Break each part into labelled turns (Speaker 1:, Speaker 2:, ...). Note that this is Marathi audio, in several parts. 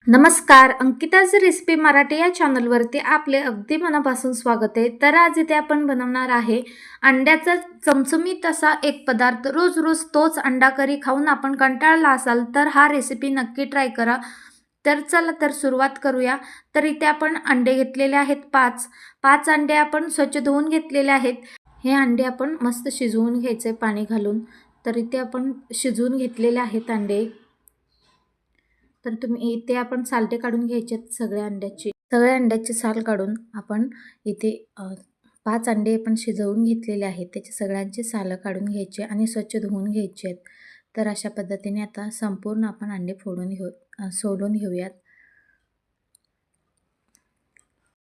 Speaker 1: नमस्कार, अंकिताज रेसिपी मराठी या चॅनलवरती आपले अगदी मनापासून स्वागत आहे. तर आज इथे आपण बनवणार आहे अंड्याचा चमचमीत असा एक पदार्थ. रोज रोज तोच अंडा करी खाऊन आपण कंटाळला असाल तर हा रेसिपी नक्की ट्राय करा. तर चला तर सुरुवात करूया. तर इथे आपण अंडे घेतलेले आहेत 5 अंडे आपण स्वच्छ धुवून घेतलेले आहेत. हे अंडे आपण मस्त शिजवून घ्यायचे पाणी घालून. तर इथे आपण शिजवून घेतलेले आहेत अंडे. तर तुम्ही इथे आपण सालटे काढून घ्यायचे आहेत सगळ्या अंड्याची साल काढून आपण इथे 5 अंडे आपण शिजवून घेतलेले आहेत. त्याचे सगळ्यांची सालं काढून घ्यायची आणि स्वच्छ धुवून घ्यायचे आहेत. तर अशा पद्धतीने आता संपूर्ण आपण अंडे सोलून घेऊयात.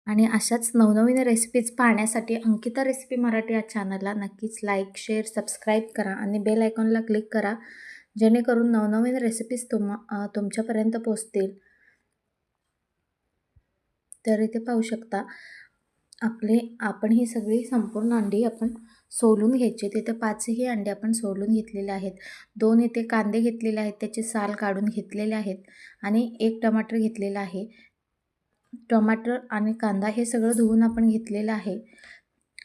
Speaker 1: आणि अशाच नवनवीन रेसिपीज पाहण्यासाठी अंकिता रेसिपी मराठी या चॅनलला नक्कीच लाईक, शेअर, सबस्क्राईब करा आणि बेल आयकॉनला क्लिक करा. जेणेकरून नवनवीन रेसिपीज तुमच्यापर्यंत पोहोचतील. तर इथे पाहू शकता आपण ही सगळी संपूर्ण अंडी आपण सोलून घ्यायची. तिथे 5ही अंडे आपण सोलून घेतलेले आहेत. 2 इथे कांदे घेतलेले आहेत, त्याची साल काढून घेतलेले आहेत आणि 1 टमाटर घेतलेला आहे. टमाटर आणि कांदा हे सगळं धुवून आपण घेतलेलं आहे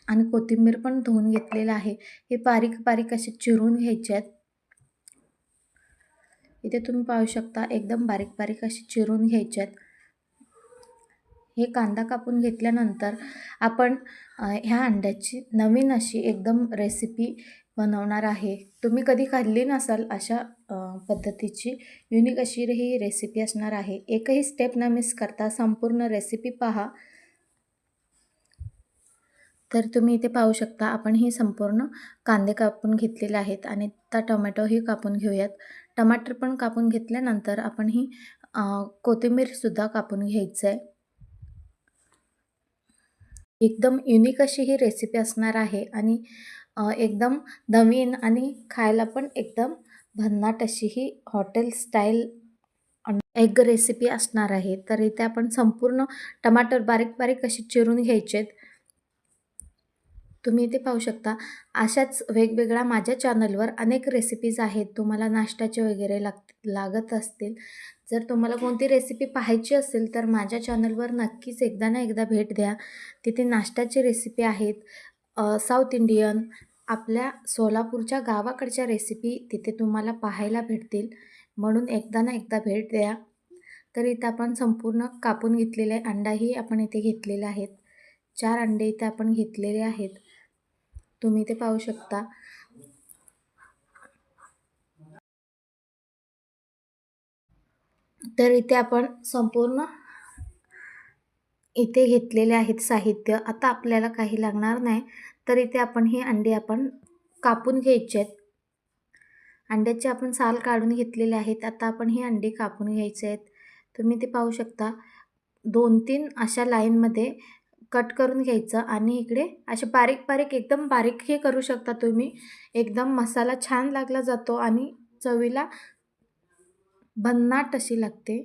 Speaker 1: आणि कोथिंबीर पण धुवून घेतलेलं आहे. हे बारीक बारीक असे चिरून घ्यायचे आहेत. इथे तुम्ही पाहू शकता एकदम बारीक बारीक असे चिरून घ्यायचे आहेत. हे कांदा कापून घेतल्यानंतर आपण ह्या अंड्याची नवीन अशी एकदम रेसिपी बनवणार आहे. तुम्ही कधी खाल्ली नसाल अशा पद्धतीची युनिक अशी ही रेसिपी असणार आहे. एकही स्टेप न मिस करता संपूर्ण रेसिपी पहा. तर तुम्ही इथे पाहू शकता आपण ही संपूर्ण कांदे कापून घेतलेले आहेत आणि आता टोमॅटोही कापून घेऊयात. टमाटर पण कापून घेतल्यानंतर आपण ही कोथिंबीरसुद्धा कापून घ्यायचं आहे. एकदम युनिक अशी ही रेसिपी असणार आहे आणि एकदम नवीन आणि खायला पण एकदम भन्नाट अशी ही हॉटेल स्टाईल एग रेसिपी असणार आहे. तर इथे आपण संपूर्ण टमाटर बारीक बारीक अशी चिरून घ्यायचेत. तुम्ही इथे पाहू शकता अशाच वेगवेगळ्या माझ्या चॅनलवर अनेक रेसिपीज आहेत. तुम्हाला नाश्त्याचे वगैरे लागत असतील, जर तुम्हाला कोणती रेसिपी पाहायची असेल तर माझ्या चॅनलवर नक्कीच एकदा ना एकदा भेट द्या. तिथे नाश्त्याची रेसिपी आहेत, साऊथ इंडियन, आपल्या सोलापूरच्या गावाकडच्या रेसिपी तिथे तुम्हाला पाहायला भेटतील. म्हणून एकदा ना एकदा भेट द्या. तर इथं आपण संपूर्ण कापून घेतलेले अंडाही आपण इथे घेतलेले आहेत. 4 अंडे इथे आपण घेतलेले आहेत. तुम्ही इथे पाहू शकता. तर इथे आपण संपूर्ण इथे घेतलेले आहेत साहित्य. आता आपल्याला काही लागणार नाही. तर इथे आपण ही अंडी आपण कापून घ्यायची आहेत. अंड्याची आपण साल काढून घेतलेले आहेत. आता आपण ही अंडी कापून घ्यायचे आहेत. तुम्ही ते पाहू शकता 2-3 अशा लाईनमध्ये कट करून घ्यायचं आणि इकडे असे बारीक बारीक एकदम बारीक हे करू शकता तुम्ही. एकदम मसाला छान लागला जातो आणि चवीला भन्नाट अशी लागते.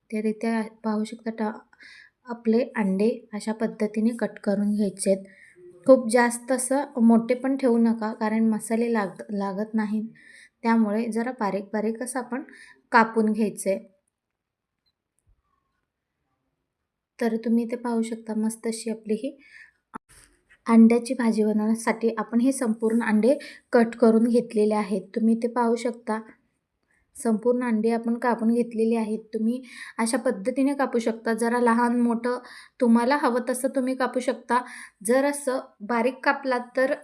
Speaker 1: तर इथे पाहू शकता आपले अंडे अशा पद्धतीने कट करून घ्यायचे आहेत. खूप जास्त असं मोठे पण ठेवू नका कारण मसाले लागत नाहीत. त्यामुळे जरा बारीक बारीक असं आपण कापून घ्यायचं आहे. तर तुम्ही इथे पाहू शकता मस्त अशी आपली ही अंड्याची भाजी बनवण्यासाठी आपण हे संपूर्ण अंडे कट करून घेतलेले आहेत. तुम्ही इथे पाहू शकता संपूर्ण अंडी आपण कापून घेतलेली आहेत. तुम्ही अशा पद्धतीने कापू शकता. जरा लहान मोठं तुम्हाला हवं तसं तुम्ही कापू शकता. जर असं बारीक कापलात तर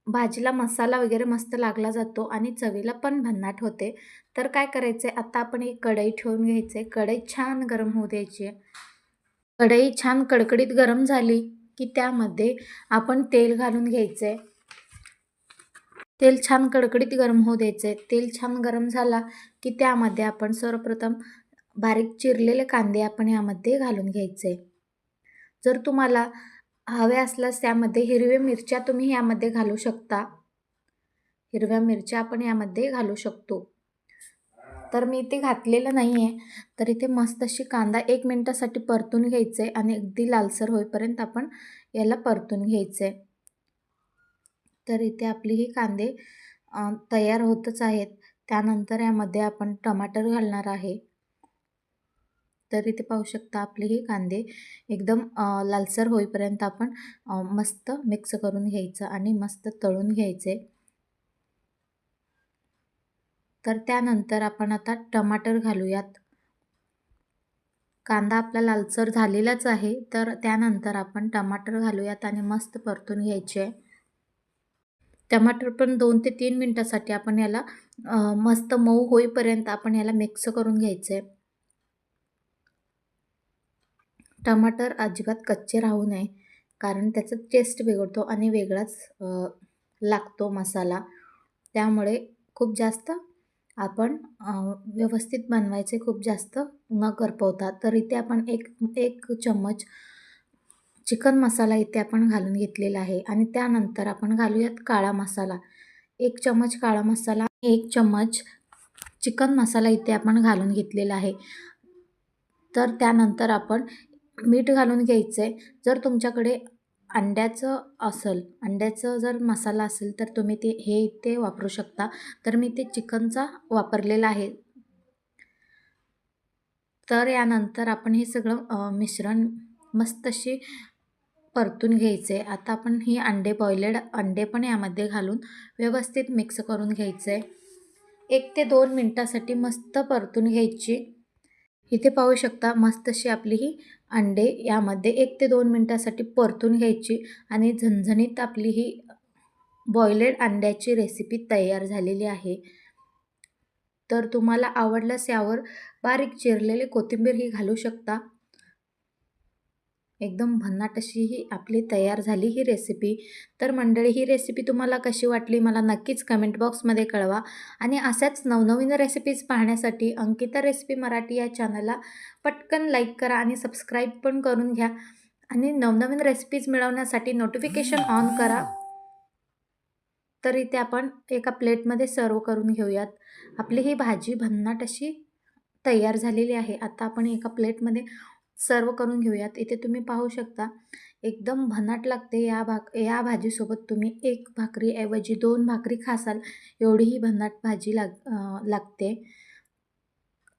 Speaker 1: भाजीला मसाला वगैरे मस्त लागला जातो आणि चवीला पण भन्नाट होते. तर काय करायचं आहे, आता आपण एक कढई ठेवून घ्यायचं आहे. कढई छान गरम होऊ द्यायची आहे. कढई छान कडकडीत गरम झाली की त्यामध्ये आपण तेल घालून घ्यायचं आहे. तेल छान कडकडीत गरम होऊ द्यायचं आहे. तेल छान गरम झाला की त्यामध्ये आपण सर्वप्रथम बारीक चिरलेले कांदे आपण यामध्ये घालून घ्यायचे. जर तुम्हाला हवे असल्यास त्यामध्ये हिरव्या मिरच्या तुम्ही यामध्ये घालू शकता. हिरव्या मिरच्या आपण यामध्ये घालू शकतो. तर मी इथे घातलेलं नाही आहे. तर इथे मस्त अशी कांदा 1 मिनिटासाठी परतून घ्यायचं आहे आणि अगदी लालसर होईपर्यंत आपण याला परतून घ्यायचं आहे. तर इथे आपली ही कांदे तयार होतच आहेत. त्यानंतर यामध्ये आपण टमाटर घालणार आहे. तर इथे पाहू शकता आपले हे कांदे एकदम लालसर होईपर्यंत आपण मस्त मिक्स करून घ्यायचं आणि मस्त तळून घ्यायचे. तर त्यानंतर आपण आता टमाटर घालूयात. कांदा आपला लालसर झालेलाच आहे, तर त्यानंतर आपण टमाटर घालूयात आणि मस्त परतून घ्यायचे. टमाटर पण 2 ते 3 मिनिटासाठी आपण याला मस्त मऊ होईपर्यंत आपण याला मिक्स करून घ्यायचे. टमाटर अजिबात कच्चे राहू नये, कारण त्याचा टेस्ट बिघडतो आणि वेगळाच लागतो मसाला. त्यामुळे खूप जास्त आपण व्यवस्थित बनवायचे, खूप जास्त न करपवता. तर इथे आपण एक एक चम्मच चिकन मसाला इथे आपण घालून घेतलेला आहे आणि त्यानंतर आपण घालूयात काळा मसाला. 1 चम्मच काळा मसाला, 1 चम्मच चिकन मसाला इथे आपण घालून घेतलेला आहे. तर त्यानंतर आपण मीठ घालून घ्यायचं आहे. जर तुमच्याकडे अंड्याचं जर मसाला असेल तर तुम्ही हे इथे वापरू शकता. तर मी ते चिकनचा वापरलेला आहे. तर यानंतर आपण हे सगळं मिश्रण मस्त अशी परतून घ्यायचे. आता आपण ही बॉइलेड अंडे पण यामध्ये घालून व्यवस्थित मिक्स करून घ्यायचे. 1 ते 2 मिनिटासाठी मस्त परतून घ्यायची. इथे पाहू शकता मस्त अशी आपली ही अंडे यामध्ये 1 ते 2 मिनिटासाठी परतून घ्यायची आणि झणझणीत आपली ही बॉइलेड अंड्याची रेसिपी तयार झालेली आहे. तर तुम्हाला आवडल्यास यावर बारीक चिरलेले कोथिंबीरही घालू शकता. एकदम भन्नाट अशी ही आपली तयार झाली ही रेसिपी. तर मंडळी, ही रेसिपी तुम्हाला कशी वाटली मला नक्कीच कमेंट बॉक्समध्ये कळवा आणि अशाच नवनवीन रेसिपीज पाहण्यासाठी अंकिता रेसिपी मराठी या चॅनलला पटकन लाईक करा आणि सबस्क्राईब पण करून घ्या आणि नवनवीन रेसिपीज मिळवण्यासाठी नोटिफिकेशन ऑन करा. तर इथे आपण एका प्लेटमध्ये सर्व करून घेऊयात. आपली ही भाजी भन्नाट अशी तयार झालेली आहे. आता आपण एका प्लेटमध्ये सर्व करून घेऊयात. इथे तुम्ही पाहू शकता एकदम भन्नाट लागते. या भाजीसोबत तुम्ही 1 भाकरीऐवजी 2 भाकरी खासाल एवढी ही भन्नाट भाजी लागते.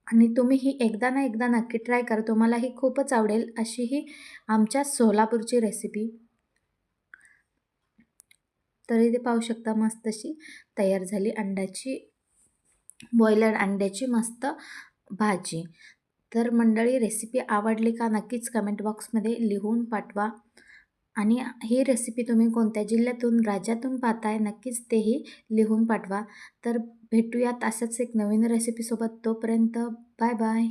Speaker 1: आणि तुम्ही ही एकदा ना एकदा नक्की ट्राय करा. तुम्हाला ही खूपच आवडेल अशी ही आमच्या सोलापूरची रेसिपी. तर इथे पाहू शकता मस्त अशी तयार झाली बॉयलर अंड्याची मस्त भाजी. तर मंडळी, रेसिपी आवडली का नक्कीच कमेंट बॉक्समध्ये लिहून पाठवा आणि ही रेसिपी तुम्ही कोणत्या जिल्ह्यातून, राज्यातून पाहताय नक्कीच तेही लिहून पाठवा. तर भेटूयात अशाच एक नवीन रेसिपीसोबत. तोपर्यंत बाय बाय.